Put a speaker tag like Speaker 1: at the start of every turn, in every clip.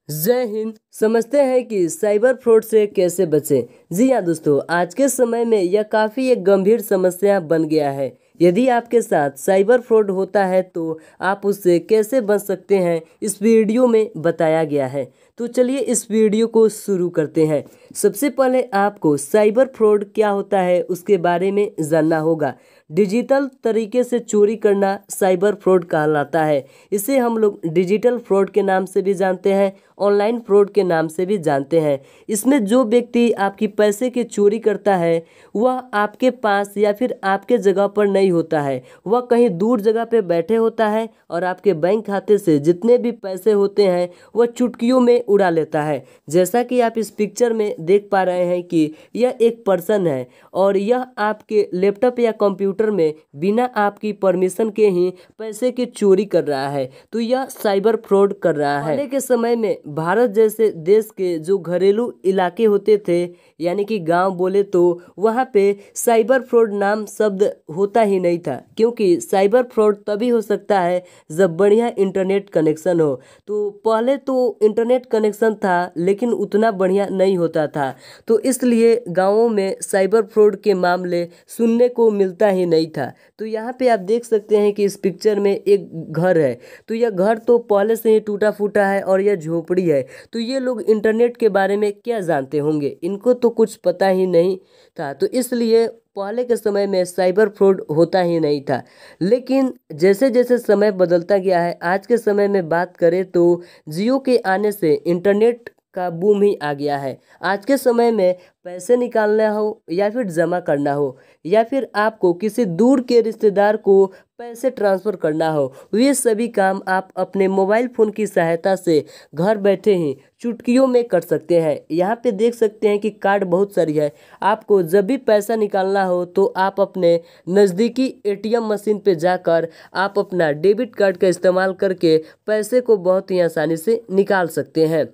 Speaker 1: जय हिंद। समझते हैं कि साइबर फ्रॉड से कैसे बचें। जी हाँ दोस्तों, आज के समय में यह काफ़ी एक गंभीर समस्या बन गया है। यदि आपके साथ साइबर फ्रॉड होता है तो आप उससे कैसे बच सकते हैं, इस वीडियो में बताया गया है। तो चलिए इस वीडियो को शुरू करते हैं। सबसे पहले आपको साइबर फ्रॉड क्या होता है उसके बारे में जानना होगा। डिजिटल तरीके से चोरी करना साइबर फ्रॉड कहलाता है। इसे हम लोग डिजिटल फ्रॉड के नाम से भी जानते हैं, ऑनलाइन फ्रॉड के नाम से भी जानते हैं। इसमें जो व्यक्ति आपकी पैसे की चोरी करता है वह आपके पास या फिर आपके जगह पर नहीं होता है, वह कहीं दूर जगह पे बैठे होता है और आपके बैंक खाते से जितने भी पैसे होते हैं वह चुटकियों में उड़ा लेता है। जैसा कि आप इस पिक्चर में देख पा रहे हैं कि यह एक पर्सन है और यह आपके लैपटॉप या कंप्यूटर में बिना आपकी परमिशन के ही पैसे की चोरी कर रहा है। तो यह साइबर फ्रॉड कर रहा है। पहले के समय में भारत जैसे देश के जो घरेलू इलाके होते थे, यानी कि गांव बोले, तो वहां पे साइबर फ्रॉड नाम शब्द होता ही नहीं था, क्योंकि साइबर फ्रॉड तभी हो सकता है जब बढ़िया इंटरनेट कनेक्शन हो। तो पहले तो इंटरनेट कनेक्शन था लेकिन उतना बढ़िया नहीं होता था, तो इसलिए गांवों में साइबर फ्रॉड के मामले सुनने को मिलता ही नहीं था। तो यहाँ पे आप देख सकते हैं कि इस पिक्चर में एक घर है। तो यह घर तो पहले से ही टूटा फूटा है और यह झोपड़ी है। तो ये लोग इंटरनेट के बारे में क्या जानते होंगे, इनको तो कुछ पता ही नहीं था। तो इसलिए पहले के समय में साइबर फ्रॉड होता ही नहीं था। लेकिन जैसे जैसे समय बदलता गया है, आज के समय में बात करें तो जियो के आने से इंटरनेट का बूम ही आ गया है। आज के समय में पैसे निकालना हो या फिर जमा करना हो या फिर आपको किसी दूर के रिश्तेदार को पैसे ट्रांसफ़र करना हो, ये सभी काम आप अपने मोबाइल फ़ोन की सहायता से घर बैठे ही चुटकियों में कर सकते हैं। यहाँ पे देख सकते हैं कि कार्ड बहुत सारी है। आपको जब भी पैसा निकालना हो तो आप अपने नज़दीकी एटीएम मशीन पे जाकर आप अपना डेबिट कार्ड का इस्तेमाल करके पैसे को बहुत ही आसानी से निकाल सकते हैं।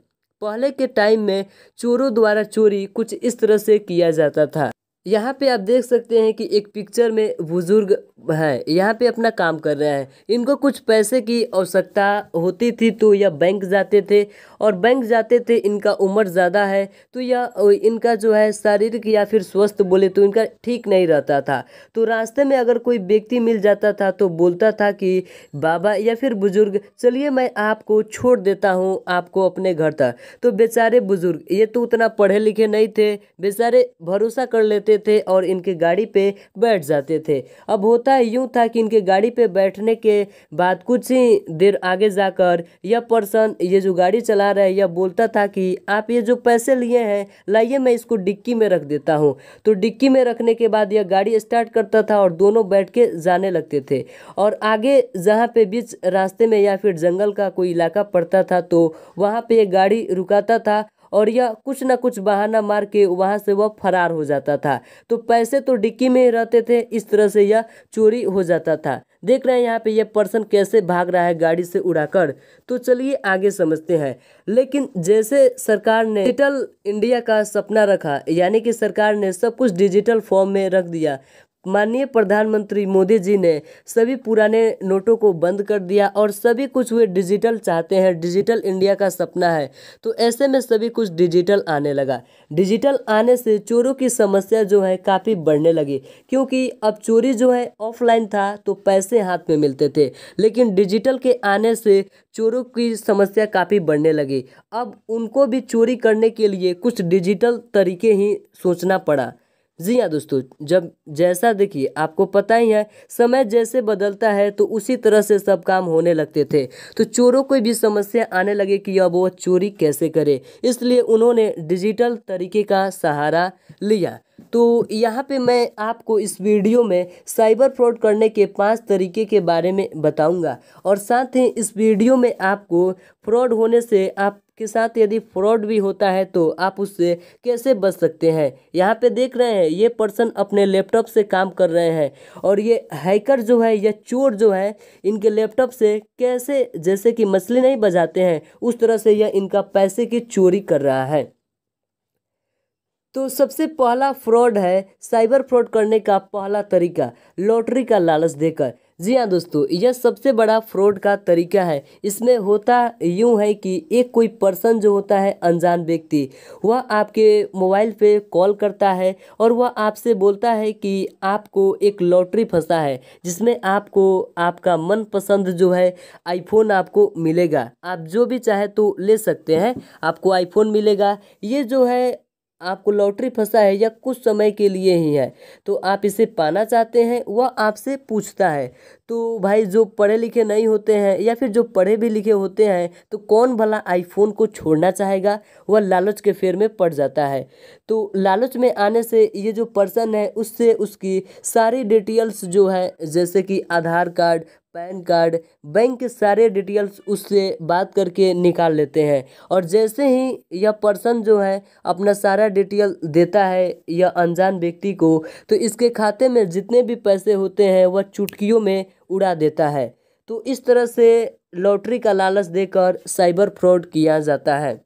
Speaker 1: पहले के टाइम में चोरों द्वारा चोरी कुछ इस तरह से किया जाता था। यहाँ पे आप देख सकते हैं कि एक पिक्चर में बुजुर्ग हैं, यहाँ पे अपना काम कर रहे हैं। इनको कुछ पैसे की आवश्यकता होती थी तो यह बैंक जाते थे, और बैंक जाते थे, इनका उम्र ज़्यादा है तो यह इनका जो है शारीरिक या फिर स्वस्थ बोले तो इनका ठीक नहीं रहता था। तो रास्ते में अगर कोई व्यक्ति मिल जाता था तो बोलता था कि बाबा या फिर बुजुर्ग, चलिए मैं आपको छोड़ देता हूँ आपको अपने घर तक। तो बेचारे बुजुर्ग, ये तो उतना पढ़े लिखे नहीं थे, बेचारे भरोसा कर लेते थे और इनके गाड़ी पे बैठ जाते थे। अब होता यूं था कि इनके गाड़ी पे बैठने के बाद कुछ ही देर आगे जाकर यह पर्सन, ये जो गाड़ी चला रहा है, यह बोलता था कि आप ये जो पैसे लिए हैं लाइए मैं इसको डिक्की में रख देता हूँ। तो डिक्की में रखने के बाद यह गाड़ी स्टार्ट करता था और दोनों बैठ के जाने लगते थे। और आगे जहाँ पे बीच रास्ते में या फिर जंगल का कोई इलाका पड़ता था तो वहाँ पे ये गाड़ी रुकाता था और यह कुछ ना कुछ बहाना मार के वहाँ से वह फरार हो जाता था। तो पैसे तो डिक्की में ही रहते थे, इस तरह से यह चोरी हो जाता था। देख रहे हैं यहाँ पे यह पर्सन कैसे भाग रहा है गाड़ी से उड़ाकर। तो चलिए आगे समझते हैं। लेकिन जैसे सरकार ने डिजिटल इंडिया का सपना रखा, यानी कि सरकार ने सब कुछ डिजिटल फॉर्म में रख दिया, माननीय प्रधानमंत्री मोदी जी ने सभी पुराने नोटों को बंद कर दिया और सभी कुछ वे डिजिटल चाहते हैं, डिजिटल इंडिया का सपना है। तो ऐसे में सभी कुछ डिजिटल आने लगा। डिजिटल आने से चोरों की समस्या जो है काफ़ी बढ़ने लगी, क्योंकि अब चोरी जो है ऑफलाइन था तो पैसे हाथ में मिलते थे, लेकिन डिजिटल के आने से चोरों की समस्या काफ़ी बढ़ने लगी। अब उनको भी चोरी करने के लिए कुछ डिजिटल तरीके ही सोचना पड़ा। जी हाँ दोस्तों, जब जैसा देखिए आपको पता ही है, समय जैसे बदलता है तो उसी तरह से सब काम होने लगते थे। तो चोरों को भी समस्या आने लगे कि अब वो चोरी कैसे करे, इसलिए उन्होंने डिजिटल तरीके का सहारा लिया। तो यहाँ पे मैं आपको इस वीडियो में साइबर फ्रॉड करने के 5 तरीके के बारे में बताऊंगा, और साथ ही इस वीडियो में आपको फ्रॉड होने से, आपके साथ यदि फ्रॉड भी होता है तो आप उससे कैसे बच सकते हैं। यहाँ पे देख रहे हैं ये पर्सन अपने लैपटॉप से काम कर रहे हैं, और ये हैकर जो है, ये चोर जो है, इनके लैपटॉप से कैसे, जैसे कि मछली नहीं बजाते हैं उस तरह से यह इनका पैसे की चोरी कर रहा है। तो सबसे पहला फ्रॉड है, साइबर फ्रॉड करने का पहला तरीका, लॉटरी का लालच देकर। जी हाँ दोस्तों, यह सबसे बड़ा फ्रॉड का तरीका है। इसमें होता यूँ है कि एक कोई पर्सन जो होता है, अनजान व्यक्ति, वह आपके मोबाइल पे कॉल करता है और वह आपसे बोलता है कि आपको एक लॉटरी फंसा है, जिसमें आपको आपका मनपसंद जो है आईफोन आपको मिलेगा। आप जो भी चाहे तो ले सकते हैं, आपको आईफोन मिलेगा। ये जो है आपको लॉटरी फंसा है, या कुछ समय के लिए ही है, तो आप इसे पाना चाहते हैं, वह आपसे पूछता है। तो भाई जो पढ़े लिखे नहीं होते हैं, या फिर जो पढ़े भी लिखे होते हैं, तो कौन भला आईफोन को छोड़ना चाहेगा। वह लालच के फेर में पड़ जाता है। तो लालच में आने से ये जो पर्सन है, उससे उसकी सारी डिटेल्स जो है, जैसे कि आधार कार्ड, पैन कार्ड, बैंक के सारे डिटेल्स उससे बात करके निकाल लेते हैं। और जैसे ही यह पर्सन जो है अपना सारा डिटेल देता है यह अनजान व्यक्ति को, तो इसके खाते में जितने भी पैसे होते हैं वह चुटकियों में उड़ा देता है। तो इस तरह से लॉटरी का लालच देकर साइबर फ्रॉड किया जाता है।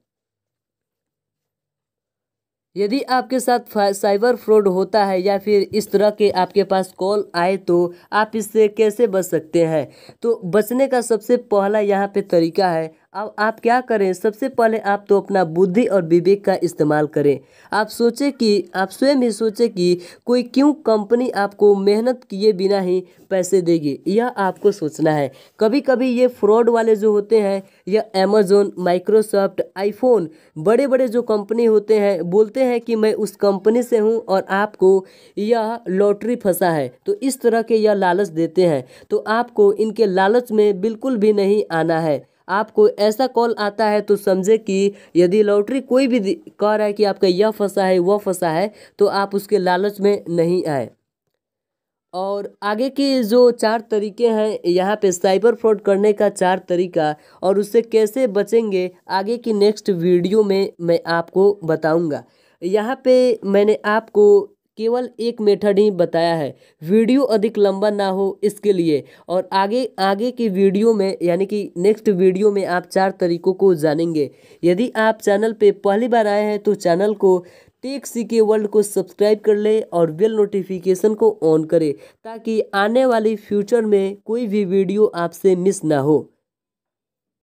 Speaker 1: यदि आपके साथ साइबर फ्रॉड होता है, या फिर इस तरह के आपके पास कॉल आए, तो आप इससे कैसे बच सकते हैं। तो बचने का सबसे पहला यहाँ पे तरीका है, अब आप क्या करें, सबसे पहले आप तो अपना बुद्धि और विवेक का इस्तेमाल करें। आप सोचें कि आप स्वयं ही सोचें कि कोई क्यों कंपनी आपको मेहनत किए बिना ही पैसे देगी, यह आपको सोचना है। कभी कभी ये फ्रॉड वाले जो होते हैं, यह अमेज़न, माइक्रोसॉफ्ट, आईफोन, बड़े बड़े जो कंपनी होते हैं, बोलते हैं कि मैं उस कंपनी से हूँ और आपको यह लॉटरी फंसा है, तो इस तरह के यह लालच देते हैं। तो आपको इनके लालच में बिल्कुल भी नहीं आना है। आपको ऐसा कॉल आता है तो समझे कि यदि लॉटरी कोई भी कह रहा है कि आपका यह फंसा है, वह फंसा है, तो आप उसके लालच में नहीं आए। और आगे के जो 4 तरीके हैं यहाँ पे साइबर फ्रॉड करने का, 4 तरीका, और उससे कैसे बचेंगे, आगे की नेक्स्ट वीडियो में मैं आपको बताऊंगा। यहाँ पे मैंने आपको केवल एक मेथड ही बताया है, वीडियो अधिक लंबा ना हो इसके लिए। और आगे आगे की वीडियो में, यानी कि नेक्स्ट वीडियो में, आप 4 तरीकों को जानेंगे। यदि आप चैनल पे पहली बार आए हैं तो चैनल को टेक सीके वर्ल्ड को सब्सक्राइब कर ले और बेल नोटिफिकेशन को ऑन करें, ताकि आने वाली फ्यूचर में कोई भी वीडियो आपसे मिस ना हो।